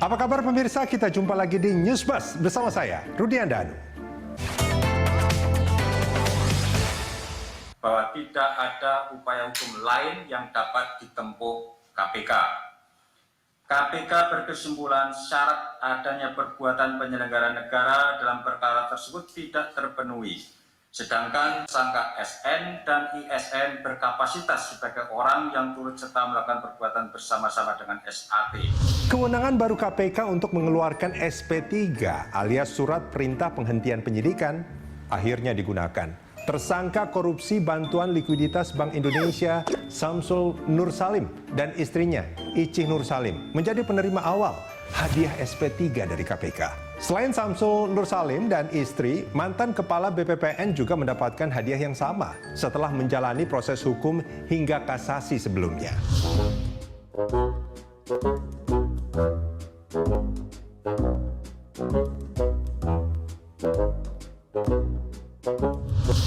Apa kabar pemirsa? Kita jumpa lagi di Newsbus bersama saya, Rudi Andanu. Bahwa tidak ada upaya hukum lain yang dapat ditempuh KPK. KPK berkesimpulan syarat adanya perbuatan penyelenggara negara dalam perkara tersebut tidak terpenuhi. Sedangkan tersangka SN dan ISN berkapasitas sebagai orang yang turut serta melakukan perbuatan bersama-sama dengan SAT. Kewenangan baru KPK untuk mengeluarkan SP3 alias Surat Perintah Penghentian Penyidikan akhirnya digunakan. Tersangka korupsi bantuan likuiditas Bank Indonesia Samsul Nur Salim dan istrinya Icih Nur Salim menjadi penerima awal hadiah SP3 dari KPK. Selain Samsul Nur Salim dan istri, mantan kepala BPPN juga mendapatkan hadiah yang sama setelah menjalani proses hukum hingga kasasi sebelumnya.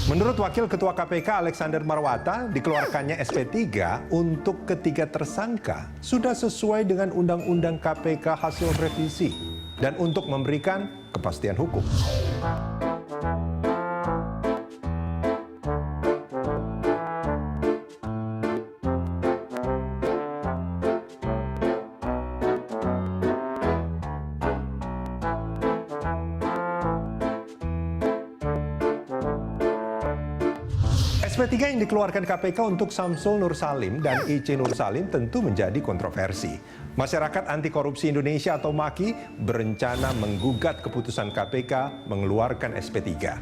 Menurut Wakil Ketua KPK Alexander Marwata, dikeluarkannya SP3 untuk ketiga tersangka sudah sesuai dengan Undang-Undang KPK hasil revisi dan untuk memberikan kepastian hukum. SP3 yang dikeluarkan KPK untuk Samsul Nur Salim dan Icih Nur Salim tentu menjadi kontroversi. Masyarakat Anti Korupsi Indonesia atau MAKI berencana menggugat keputusan KPK mengeluarkan SP3.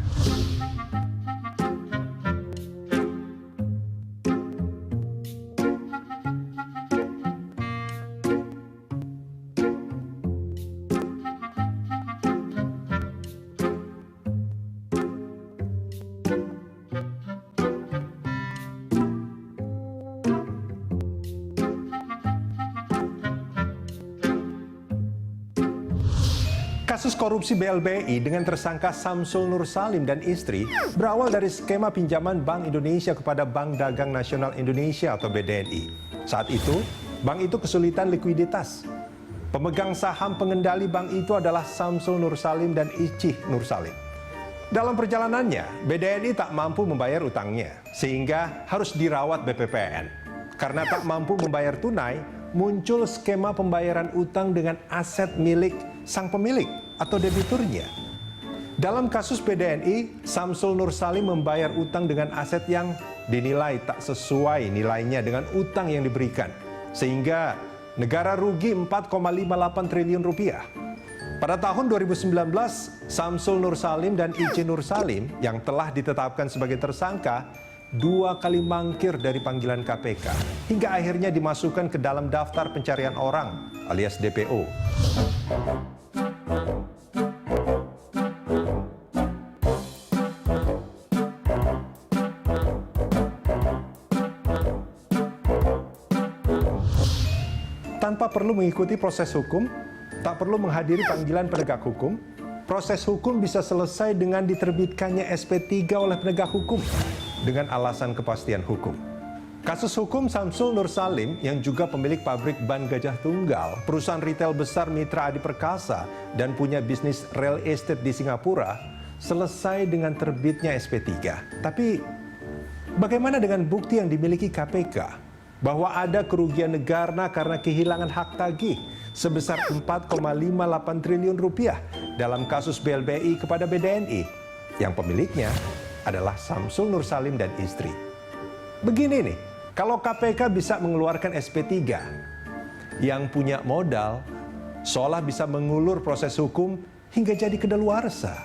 Kasus korupsi BLBI dengan tersangka Samsul Nur Salim dan istri berawal dari skema pinjaman Bank Indonesia kepada Bank Dagang Nasional Indonesia atau BDNI. Saat itu, bank itu kesulitan likuiditas. Pemegang saham pengendali bank itu adalah Samsul Nur Salim dan Icih Nur Salim. Dalam perjalanannya, BDNI tak mampu membayar utangnya, sehingga harus dirawat BPPN. Karena tak mampu membayar tunai, muncul skema pembayaran utang dengan aset milik sang pemilik atau debiturnya. Dalam kasus BDNI, Samsul Nur Salim membayar utang dengan aset yang dinilai tak sesuai nilainya dengan utang yang diberikan, sehingga negara rugi 4,58 triliun rupiah. Pada tahun 2019, Samsul Nur Salim dan Icih Nur Salim yang telah ditetapkan sebagai tersangka 2 kali mangkir dari panggilan KPK hingga akhirnya dimasukkan ke dalam daftar pencarian orang alias DPO. Tanpa perlu mengikuti proses hukum, tak perlu menghadiri panggilan penegak hukum, proses hukum bisa selesai dengan diterbitkannya SP3 oleh penegak hukum dengan alasan kepastian hukum. Kasus hukum Samsul Nur Salim yang juga pemilik pabrik ban Gajah Tunggal, perusahaan retail besar Mitra Adi Perkasa dan punya bisnis real estate di Singapura, selesai dengan terbitnya SP3. Tapi bagaimana dengan bukti yang dimiliki KPK? Bahwa ada kerugian negara karena kehilangan hak tagih sebesar 4,58 triliun rupiah dalam kasus BLBI kepada BDNI yang pemiliknya adalah Samsul Nur Salim dan istri. Begini nih, kalau KPK bisa mengeluarkan SP3 yang punya modal seolah bisa mengulur proses hukum hingga jadi kedaluarsa.